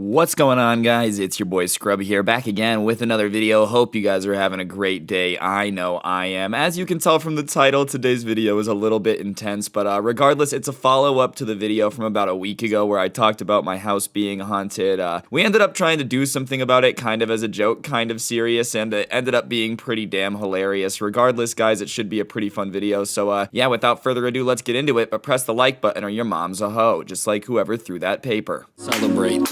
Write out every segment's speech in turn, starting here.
What's going on, guys? It's your boy Scrub here, back again with another video. Hope you guys are having a great day. I know I am. As you can tell from the title, today's video is a little bit intense, but regardless, it's a follow-up to the video from about a week ago where I talked about my house being haunted. We ended up trying to do something about it, kind of as a joke, kind of serious, and it ended up being pretty damn hilarious. Regardless, guys, it should be a pretty fun video, so yeah, without further ado, let's get into it, but press the like button or your mom's a hoe, just like whoever threw that paper. Celebrate.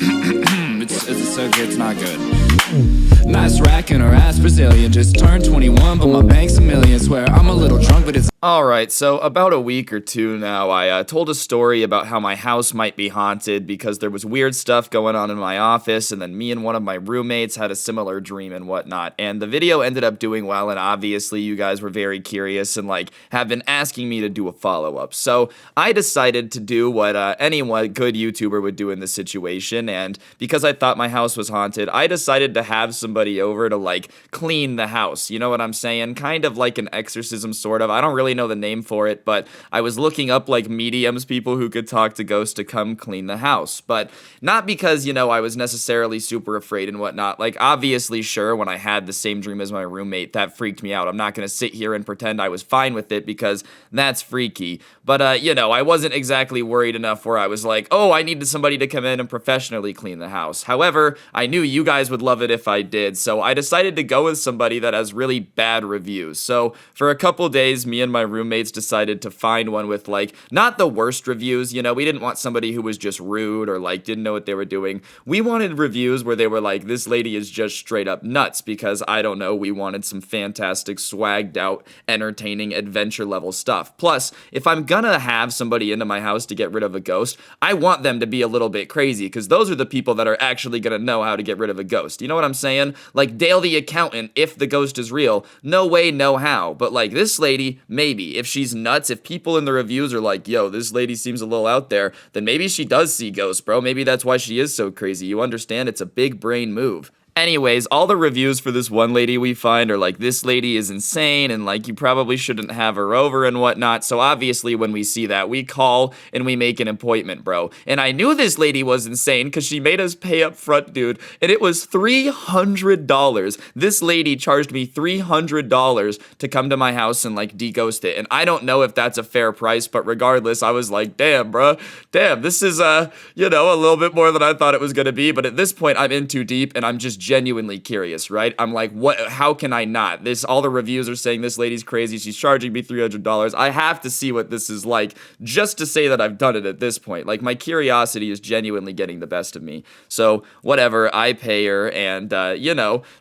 It's not good. Nice rack in her ass Brazilian. Just turned 21, but my bank's a million. Swear I'm a little drunk, but it's Alright, so about a week or two now, I told a story about how my house might be haunted because there was weird stuff going on in my office, and then me and one of my roommates had a similar dream and whatnot, and the video ended up doing well, and obviously you guys were very curious and, have been asking me to do a follow-up. So I decided to do what any good YouTuber would do in this situation, and because I thought my house was haunted, I decided to have somebody over to, clean the house. You know what I'm saying? Kind of like an exorcism, sort of. I don't really know the name for it, but I was looking up mediums, people who could talk to ghosts, to come clean the house, but not because, I was necessarily super afraid and whatnot. Obviously, sure, when I had the same dream as my roommate, that freaked me out. I'm not going to sit here and pretend I was fine with it because that's freaky, but I wasn't exactly worried enough where I was like, oh, I needed somebody to come in and professionally clean the house. However, I knew you guys would love it if I did, so I decided to go with somebody that has really bad reviews. So for a couple days, me and my roommates decided to find one with not the worst reviews. We didn't want somebody who was just rude or didn't know what they were doing. We wanted reviews where they were like, this lady is just straight up nuts, because I don't know, we wanted some fantastic, swagged out, entertaining, adventure level stuff. Plus, if I'm gonna have somebody into my house to get rid of a ghost, I want them to be a little bit crazy, because those are the people that are actually gonna know how to get rid of a ghost. You know what I'm saying? Like Dale the accountant, if the ghost is real, no way, no how. But this lady, maybe. If she's nuts, if people in the reviews are like, yo, this lady seems a little out there, then maybe she does see ghosts, bro. Maybe that's why she is so crazy. You understand? It's a big brain move. Anyways, all the reviews for this one lady we find are this lady is insane, and you probably shouldn't have her over and whatnot. So obviously when we see that, we call and we make an appointment, bro. And I knew this lady was insane because she made us pay up front, dude, and it was $300. This lady charged me $300 to come to my house and de-ghost it. And I don't know if that's a fair price, but regardless, I was like, damn, bro, damn, this is a little bit more than I thought it was gonna be. But at this point, I'm in too deep, and I'm just genuinely curious, right? I'm like, how can I not? All the reviews are saying this lady's crazy, she's charging me $300. I have to see what this is like, just to say that I've done it at this point. My curiosity is genuinely getting the best of me. So, whatever, I pay her, and,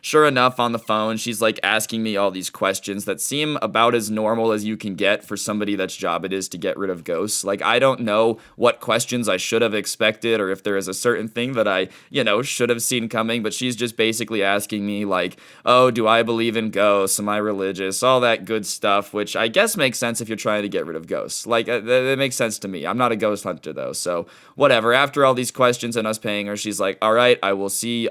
sure enough, on the phone, she's, asking me all these questions that seem about as normal as you can get for somebody that's job it is to get rid of ghosts. I don't know what questions I should have expected, or if there is a certain thing that I, should have seen coming, but she's just basically asking me oh, do I believe in ghosts? Am I religious? All that good stuff, which I guess makes sense if you're trying to get rid of ghosts. That makes sense to me. I'm not a ghost hunter, though, so whatever. After all these questions and us paying her, she's like, all right, I will see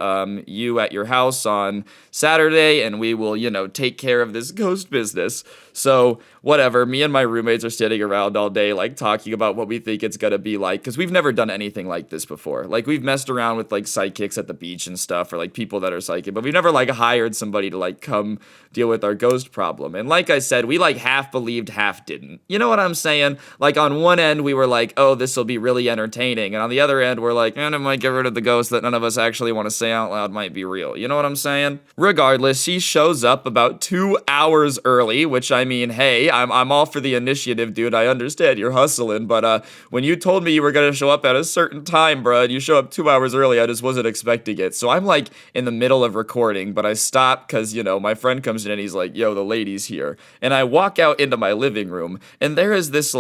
you at your house on Saturday, and we will, take care of this ghost business. So, whatever, me and my roommates are sitting around all day, talking about what we think it's gonna be like, because we've never done anything like this before. We've messed around with, psychics at the beach and stuff, or, people that are psychic, but we've never, hired somebody to, come deal with our ghost problem. And like I said, we, half believed, half didn't. You know what I'm saying? On one end, we were like, oh, this will be really entertaining, and on the other end, we're like, it might get rid of the ghost that none of us actually want to say out loud might be real. You know what I'm saying? Regardless, she shows up about 2 hours early, which, I mean, hey, I'm all for the initiative, dude. I understand you're hustling, but when you told me you were gonna show up at a certain time, bruh, and you show up 2 hours early, I just wasn't expecting it. So I'm in the middle of recording, but I stop because, my friend comes in and he's like, yo, the lady's here. And I walk out into my living room, and there is this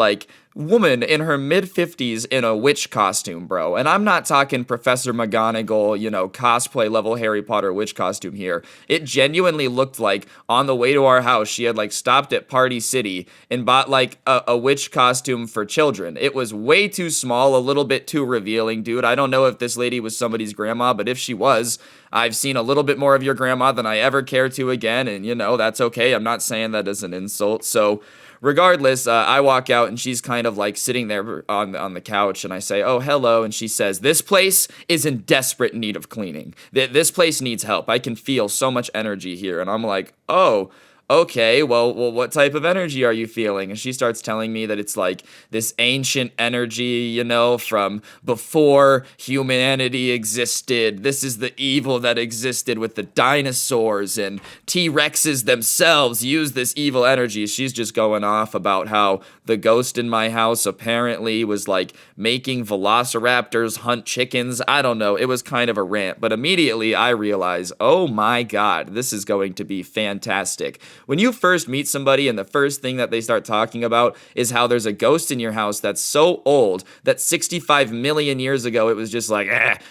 woman in her mid-50s in a witch costume, bro. And I'm not talking Professor McGonagall, cosplay level Harry Potter witch costume here. It genuinely looked like on the way to our house, she had stopped at Party City and bought a witch costume for children. It was way too small, a little bit too revealing, dude. I don't know if this lady was somebody's grandma, but if she was, I've seen a little bit more of your grandma than I ever care to again, and that's okay. I'm not saying that as an insult. So regardless, I walk out and she's kind of like sitting there on the couch, and I say, "Oh, hello," and she says, "This place is in desperate need of cleaning. This place needs help. I can feel so much energy here," and I'm like, "Oh." Okay, well, what type of energy are you feeling? And she starts telling me that it's like this ancient energy, from before humanity existed. This is the evil that existed with the dinosaurs, and T-Rexes themselves use this evil energy. She's just going off about how the ghost in my house apparently was like making velociraptors hunt chickens. I don't know. It was kind of a rant, but immediately I realize, oh my God, this is going to be fantastic. When you first meet somebody and the first thing that they start talking about is how there's a ghost in your house that's so old that 65 million years ago it was just like,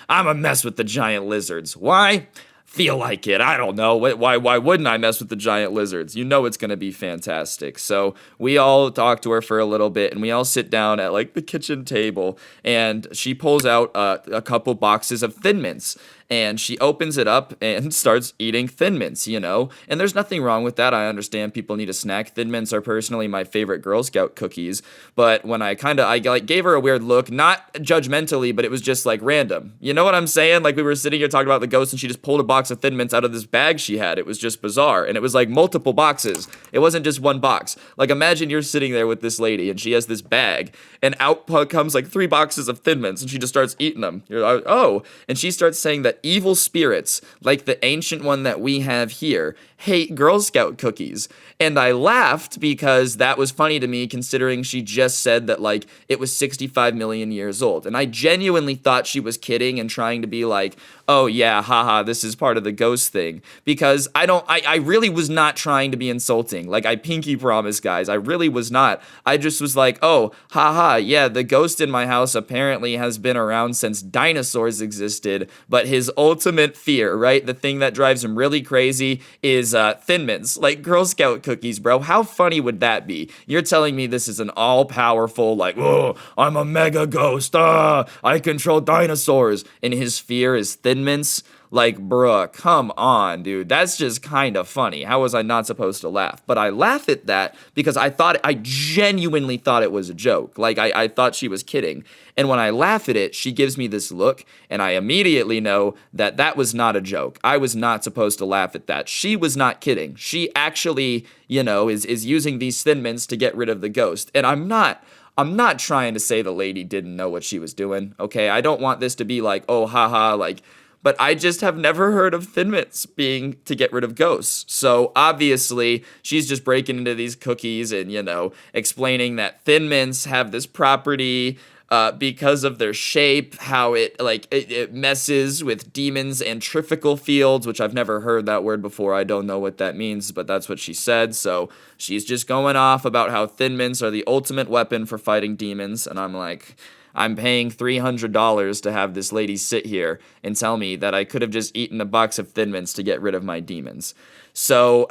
I'm a mess with the giant lizards. Why? Feel like it. I don't know. Why wouldn't I mess with the giant lizards? You know it's going to be fantastic. So we all talk to her for a little bit, and we all sit down at like the kitchen table, and she pulls out a couple boxes of Thin Mints. And she opens it up and starts eating Thin Mints, And there's nothing wrong with that. I understand people need a snack. Thin Mints are personally my favorite Girl Scout cookies. But when I gave her a weird look, not judgmentally, but it was just like random. You know what I'm saying? Like we were sitting here talking about the ghost, and she just pulled a box of Thin Mints out of this bag she had. It was just bizarre. And it was like multiple boxes. It wasn't just one box. Like imagine you're sitting there with this lady and she has this bag, and out comes like 3 boxes of Thin Mints, and she just starts eating them. You're like, oh. And she starts saying that evil spirits, like the ancient one that we have here, hate Girl Scout cookies. And I laughed because that was funny to me, considering she just said that like it was 65 million years old. And I genuinely thought she was kidding and trying to be like, oh yeah, haha, this is part of the ghost thing. Because I really was not trying to be insulting. Like I pinky promise, guys, I really was not. I just was like, oh, haha, yeah, the ghost in my house apparently has been around since dinosaurs existed, but his ultimate fear, right? The thing that drives him really crazy is Thin Mints, like Girl Scout cookies, bro. How funny would that be? You're telling me this is an all-powerful, like, oh, I'm a mega ghost, I control dinosaurs, and his fear is Thin Mints? Like, bruh, come on, dude. That's just kind of funny. How was I not supposed to laugh? But I laugh at that because I genuinely thought it was a joke. Like, I thought she was kidding. And when I laugh at it, she gives me this look, and I immediately know that that was not a joke. I was not supposed to laugh at that. She was not kidding. She actually, is using these Thin Mints to get rid of the ghost. And I'm not trying to say the lady didn't know what she was doing, okay? I don't want this to be like, oh, haha, like... But I just have never heard of Thin Mints being to get rid of ghosts. So obviously, she's just breaking into these cookies and, explaining that Thin Mints have this property because of their shape, how it messes with demons' antrifical fields, which I've never heard that word before. I don't know what that means, but that's what she said. So she's just going off about how Thin Mints are the ultimate weapon for fighting demons. And I'm like... I'm paying $300 to have this lady sit here and tell me that I could have just eaten a box of Thin Mints to get rid of my demons. So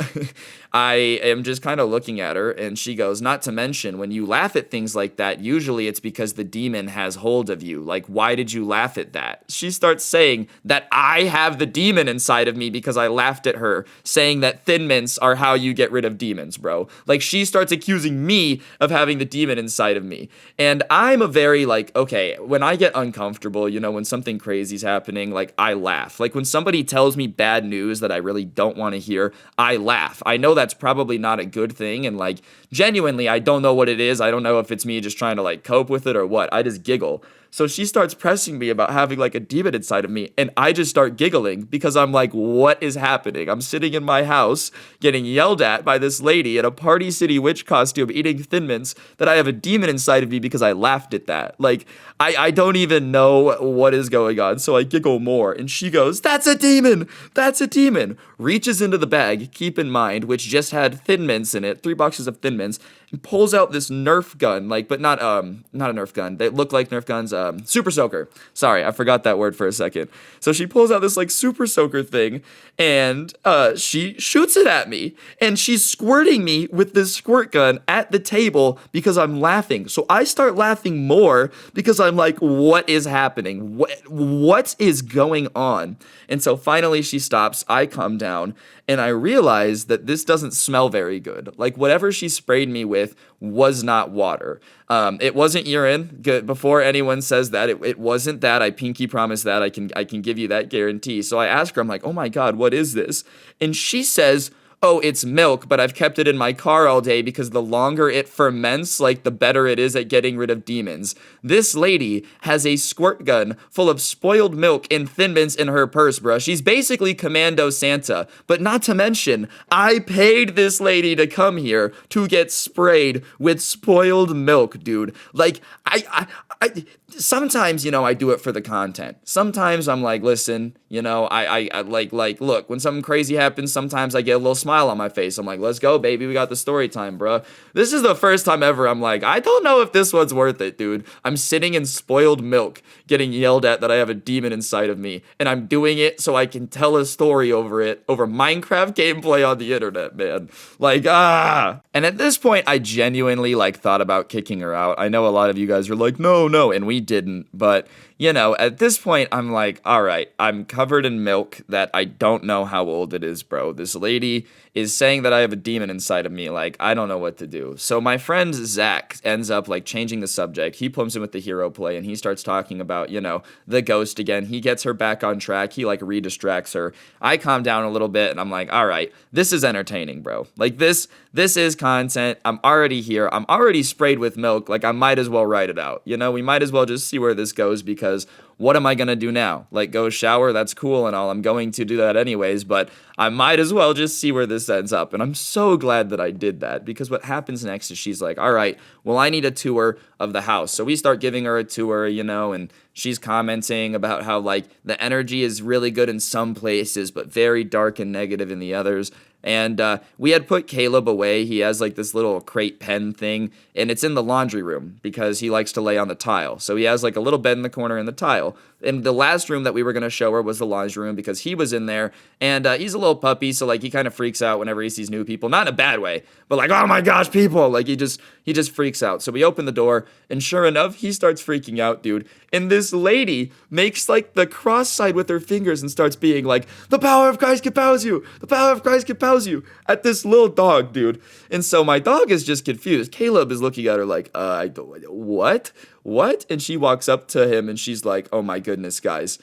I am just kind of looking at her, and she goes, not to mention, when you laugh at things like that, usually it's because the demon has hold of you. Like, why did you laugh at that? She starts saying that I have the demon inside of me because I laughed at her, saying that Thin Mints are how you get rid of demons, bro. Like, she starts accusing me of having the demon inside of me. And I'm a very, like, okay, when I get uncomfortable, when something crazy's happening, like, I laugh. Like, when somebody tells me bad news that I really don't want to hear, I laugh. I know that's probably not a good thing, and like genuinely I don't know what it is. I don't know if it's me just trying to like cope with it or what. I just giggle. So she starts pressing me about having like a demon inside of me, and I just start giggling because I'm like, what is happening? I'm sitting in my house getting yelled at by this lady in a Party City witch costume eating Thin Mints that I have a demon inside of me because I laughed at that. Like, I don't even know what is going on, so I giggle more, and she goes, that's a demon! That's a demon! Reaches into the bag, keep in mind, which just had Thin Mints in it, 3 boxes of Thin Mints, and pulls out this Nerf gun, like, but not a Nerf gun. They look like Nerf guns. Super Soaker. Sorry, I forgot that word for a second. So she pulls out this like Super Soaker thing, and she shoots it at me, and she's squirting me with this squirt gun at the table because I'm laughing. So I start laughing more because I'm like, what is happening? What is going on? And so finally she stops. I calm down, and I realize that this doesn't smell very good. Like whatever she sprayed me with with was not water. It wasn't urine. Before anyone says that, it wasn't that. I pinky promise that. I can give you that guarantee. So I ask her, I'm like, oh my God, what is this? And she says, oh, it's milk, but I've kept it in my car all day because the longer it ferments, like the better it is at getting rid of demons. This lady has a squirt gun full of spoiled milk and Thin Mints in her purse, bruh. She's basically Commando Santa. But not to mention, I paid this lady to come here to get sprayed with spoiled milk, dude. Like, I sometimes, I do it for the content. Sometimes I'm like, listen, I like, look, when something crazy happens, sometimes I get a little smile on my face. I'm like, let's go, baby. We got the story time, bro. This is the first time ever I'm like, I don't know if this one's worth it, dude. I'm sitting in spoiled milk, getting yelled at that I have a demon inside of me, and I'm doing it so I can tell a story over Minecraft gameplay on the internet, man. Like, And at this point, I genuinely, thought about kicking her out. I know a lot of you guys are like, no, and we didn't, but at this point, I'm like, all right, I'm covered in milk that I don't know how old it is, bro. This lady is saying that I have a demon inside of me. Like, I don't know what to do. So my friend Zach ends up changing the subject. He plumps in with the hero play and he starts talking about, the ghost again. He gets her back on track. He re-distracts her. I calm down a little bit and I'm like, all right, this is entertaining, bro. This is content. I'm already here. I'm already sprayed with milk. I might as well write it out. We might as well just see where this goes because what am I going to do now? Go shower? That's cool and all. I'm going to do that anyways, but I might as well just see where this ends up. And I'm so glad that I did that because what happens next is she's like, all right, well, I need a tour of the house. So we start giving her a tour, and she's commenting about how the energy is really good in some places, but very dark and negative in the others. And we had put Caleb away. He has this little crate pen thing, and it's in the laundry room because he likes to lay on the tile. So he has a little bed in the corner in the tile. And the last room that we were going to show her was the laundry room because he was in there, and he's a little puppy, so he kind of freaks out whenever he sees new people. Not in a bad way, but oh my gosh, people! He just freaks out. So we open the door, and sure enough, he starts freaking out, dude. And this lady makes the cross side with her fingers and starts being the power of Christ compels you! The power of Christ compels you! At this little dog, dude. And so my dog is just confused. Caleb is looking at her I don't, what? What? And she walks up to him and she's like, oh my goodness, guys,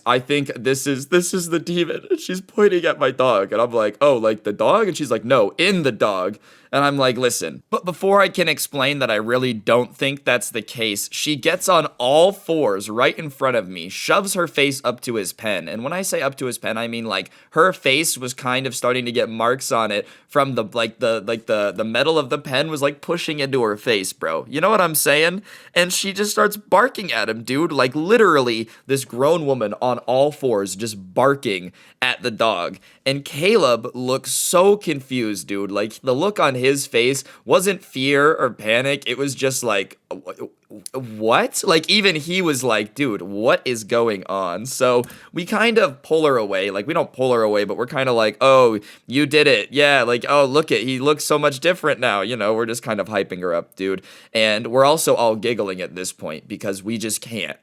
I think this is the demon. And she's pointing at my dog. And I'm like, oh, the dog? And she's like, no, in the dog. And I'm like, listen, but before I can explain that I really don't think that's the case, she gets on all fours right in front of me, shoves her face up to his pen. And when I say up to his pen, I mean her face was kind of starting to get marks on it from the metal of the pen was pushing into her face, bro. You know what I'm saying? And she just starts barking at him, dude. Literally this grown woman on all fours just barking at the dog. And Caleb looks so confused, dude. The look on his face wasn't fear or panic. It was just what? Even he was dude, what is going on? So we kind of pull her away. We don't pull her away, but we're kind of oh, you did it. Yeah, oh, look he looks so much different now. We're just kind of hyping her up, dude. And we're also all giggling at this point because we just can't.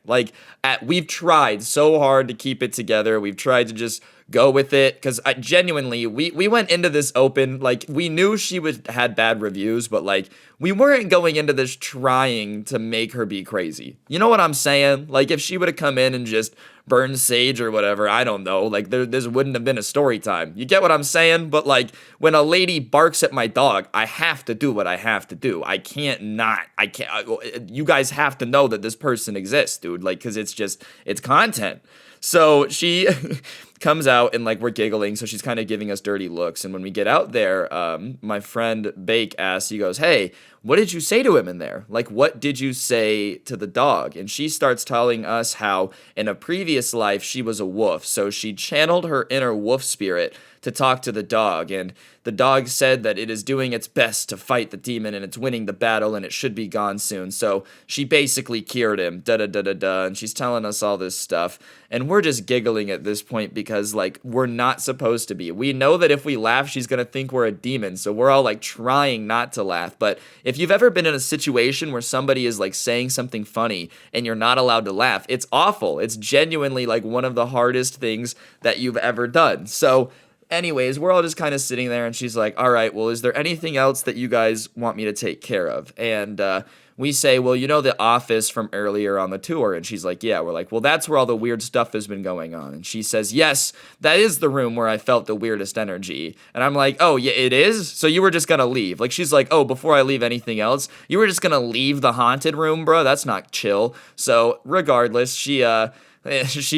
We've tried so hard to keep it together. We've tried to just go with it because I genuinely we went into this open we knew she had bad reviews, but we weren't going into this trying to make her be crazy. You know what I'm saying? If she would have come in and just burned sage or whatever, I don't know, this wouldn't have been a story time. You get what I'm saying? But when a lady barks at my dog, I have to do what I have to do. I can't. You guys have to know that this person exists, dude, because it's content. So she comes out and we're giggling, so she's kind of giving us dirty looks. And when we get out there, my friend Bake asks, he goes, hey, what did you say to him in there? What did you say to the dog? And she starts telling us how in a previous life she was a wolf, so she channeled her inner wolf spirit to talk to the dog, and the dog said that it is doing its best to fight the demon and it's winning the battle and it should be gone soon. So she basically cured him, and she's telling us all this stuff, and we're just giggling at this point because we're not supposed to be. We know that if we laugh, she's gonna think we're a demon, so we're all trying not to laugh. But if you've ever been in a situation where somebody is saying something funny and you're not allowed to laugh, it's awful. It's genuinely one of the hardest things that you've ever done. So Anyways, we're all just kind of sitting there, and she's like, all right, well, is there anything else that you guys want me to take care of? And we say, well, you know, the office from earlier on the tour. And she's like, yeah. We're like, well, that's where all the weird stuff has been going on. And she says, yes, that is the room where I felt the weirdest energy. And I'm like, oh, yeah, it is? So you were just going to leave? Like, she's like, oh, before I leave anything else, you were just going to leave the haunted room, bro? That's not chill. So regardless, she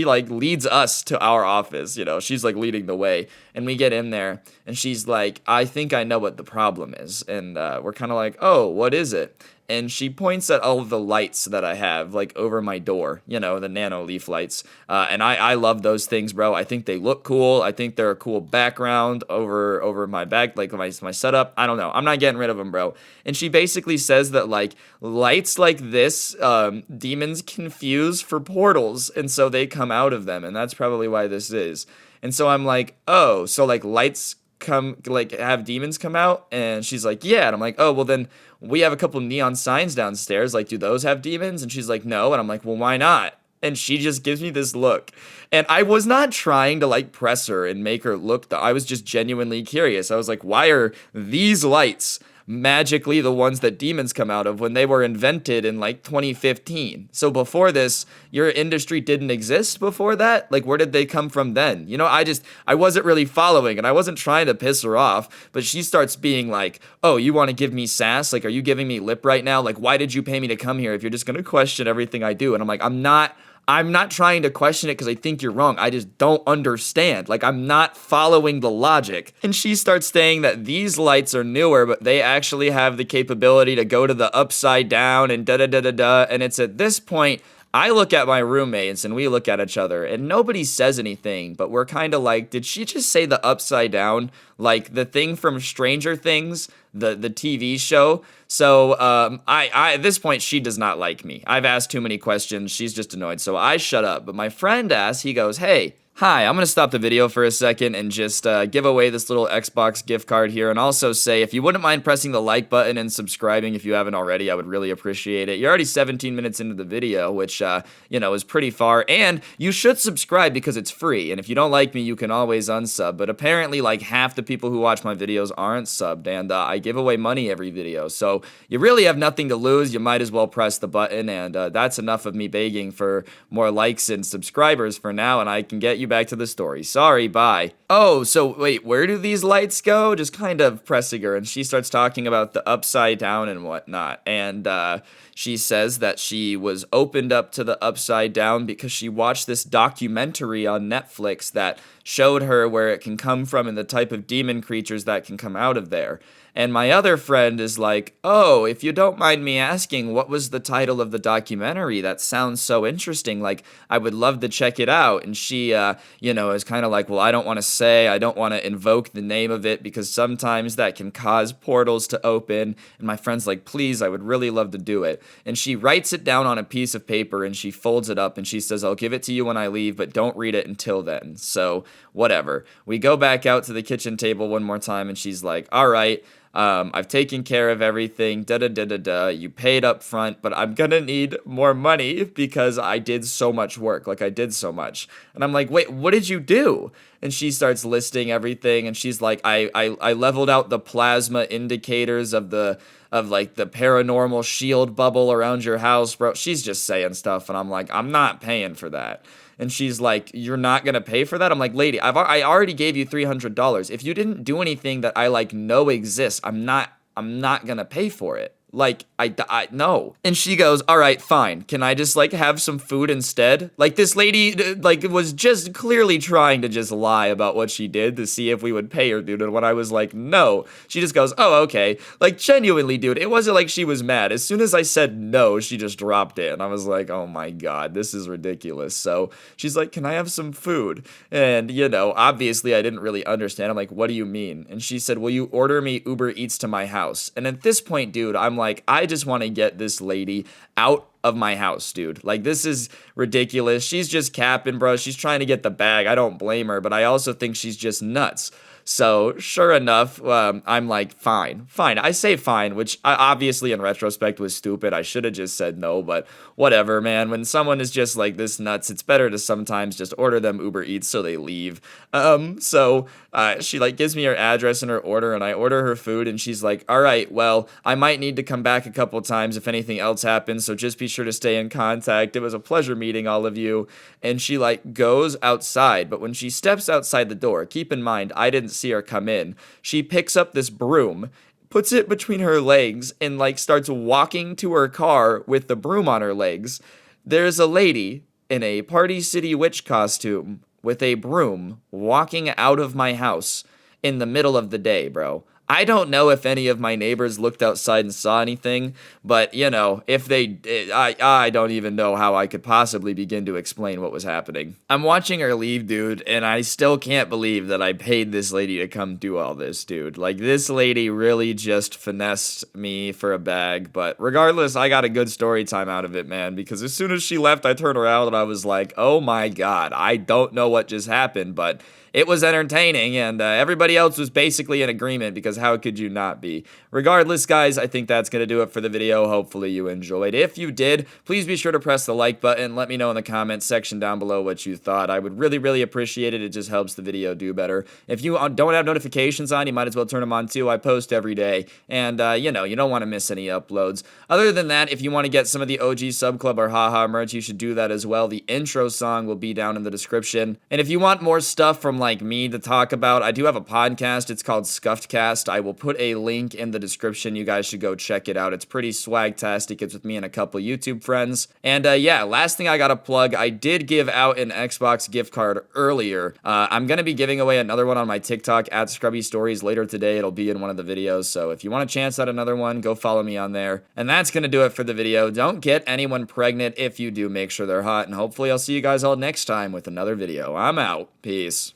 like leads us to our office, you know, she's like leading the way, and we get in there, and she's like, I think I know what the problem is. And we're kind of like, oh, what is it? And she points at all of the lights that I have, like, over my door, you know, the nano leaf lights. And I love those things, bro. I think they look cool. I think they're a cool background over my back, like my setup. I don't know. I'm not getting rid of them, bro. And she basically says that, like, lights like this, demons confuse for portals, and so they come out of them. And that's probably why this is. And so I'm like, oh, so, like, lights come, like, have demons come out? And she's like, yeah. And I'm like, oh, well, then we have a couple neon signs downstairs, like, do those have demons? And she's like, no. And I'm like, well, why not? And she just gives me this look, and I was not trying to, like, press her and make her look, I was just genuinely curious. I was like, why are these lights magically the ones that demons come out of when they were invented in, like, 2015? So before this, your industry didn't exist before that? Like, where did they come from then? You know, I wasn't really following, and I wasn't trying to piss her off, but she starts being like, oh, you want to give me sass? Like, are you giving me lip right now? Like, why did you pay me to come here if you're just going to question everything I do? And I'm like, I'm not trying to question it because I think you're wrong. I just don't understand. Like, I'm not following the logic. And she starts saying that these lights are newer, but they actually have the capability to go to the upside down and da-da-da-da-da. And it's at this point, I look at my roommates and we look at each other, and nobody says anything, but we're kind of like, did she just say the upside down? Like the thing from Stranger Things, the TV show? So I at this point, she does not like me. I've asked too many questions. She's just annoyed. So I shut up. But my friend asks, he goes, hey, hi, I'm going to stop the video for a second and just give away this little Xbox gift card here, and also say, if you wouldn't mind pressing the like button and subscribing if you haven't already, I would really appreciate it. You're already 17 minutes into the video, which, you know, is pretty far, and you should subscribe because it's free, and if you don't like me, you can always unsub, but apparently, like, half the people who watch my videos aren't subbed, and I give away money every video, so you really have nothing to lose. You might as well press the button, and that's enough of me begging for more likes and subscribers for now, and I can get you back to the story. Sorry, bye. Oh, so wait, where do these lights go? Just kind of pressing her, and she starts talking about the upside down and whatnot. And she says that she was opened up to the upside down because she watched this documentary on Netflix that showed her where it can come from and the type of demon creatures that can come out of there. And my other friend is like, oh, if you don't mind me asking, what was the title of the documentary? That sounds so interesting. Like, I would love to check it out. And she, you know, is kind of like, well, I don't want to say, I don't want to invoke the name of it because sometimes that can cause portals to open. And my friend's like, please, I would really love to do it. And she writes it down on a piece of paper and she folds it up and she says, I'll give it to you when I leave, but don't read it until then. So whatever. We go back out to the kitchen table one more time and she's like, all right. I've taken care of everything, da-da-da-da-da, you paid up front, but I'm gonna need more money because I did so much work, like I did so much. And I'm like, wait, what did you do? And she starts listing everything, and she's like, I leveled out the plasma indicators of like the paranormal shield bubble around your house, bro. She's just saying stuff, and I'm like, I'm not paying for that. And she's like, you're not going to pay for that? I'm like, lady, I already gave you $300. If you didn't do anything that I, like, know exists, I'm not going to pay for it. Like, I no. And she goes, all right, fine. Can I just, like, have some food instead? Like, this lady, like, was just clearly trying to just lie about what she did to see if we would pay her, dude. And when I was like, no, she just goes, oh, okay. Like, genuinely, dude, it wasn't like she was mad. As soon as I said no, she just dropped it. And I was like, oh my God, this is ridiculous. So she's like, can I have some food? And, you know, obviously I didn't really understand. I'm like, what do you mean? And she said, will you order me Uber Eats to my house? And at this point, dude, I'm like, I just want to get this lady out of my house, dude. Like, this is ridiculous. She's just capping, bro. She's trying to get the bag. I don't blame her, but I also think she's just nuts. So sure enough, I'm like, fine. I say fine, which I obviously in retrospect was stupid. I should have just said no, but whatever, man. When someone is just like this nuts, it's better to sometimes just order them Uber Eats so they leave. So she like gives me her address and her order, and I order her food, and she's like, all right, well, I might need to come back a couple times if anything else happens, so just be sure to stay in contact. It was a pleasure meeting all of you. And she like goes outside, but when she steps outside the door, keep in mind, I didn't see her come in. She picks up this broom, puts it between her legs, and like starts walking to her car with the broom on her legs. There's a lady in a Party City witch costume with a broom walking out of my house in the middle of the day, bro. I don't know if any of my neighbors looked outside and saw anything, but you know, if they did, I don't even know how I could possibly begin to explain what was happening. I'm watching her leave, dude, and I still can't believe that I paid this lady to come do all this, dude. Like, this lady really just finessed me for a bag, but regardless, I got a good story time out of it, man, because as soon as she left, I turned around and I was like, oh my god, I don't know what just happened, but it was entertaining, and everybody else was basically in agreement, because how could you not be? Regardless, guys, I think that's going to do it for the video. Hopefully you enjoyed. If you did, please be sure to press the like button. Let me know in the comments section down below what you thought. I would really, really appreciate it. It just helps the video do better. If you don't have notifications on, you might as well turn them on too. I post every day, and you know, you don't want to miss any uploads. Other than that, if you want to get some of the OG Sub Club or Haha merch, you should do that as well. The intro song will be down in the description. And if you want more stuff from like me to talk about, I do have a podcast. It's called Scuffedcast. I will put a link in the description. You guys should go check it out. It's pretty swag-tastic. It's with me and a couple YouTube friends. And yeah, last thing I gotta plug, I did give out an Xbox gift card earlier. I'm gonna be giving away another one on my TikTok at Scrubby Stories later today. It'll be in one of the videos. So if you want a chance at another one, go follow me on there. And that's gonna do it for the video. Don't get anyone pregnant. If you do, make sure they're hot. And hopefully I'll see you guys all next time with another video. I'm out. Peace.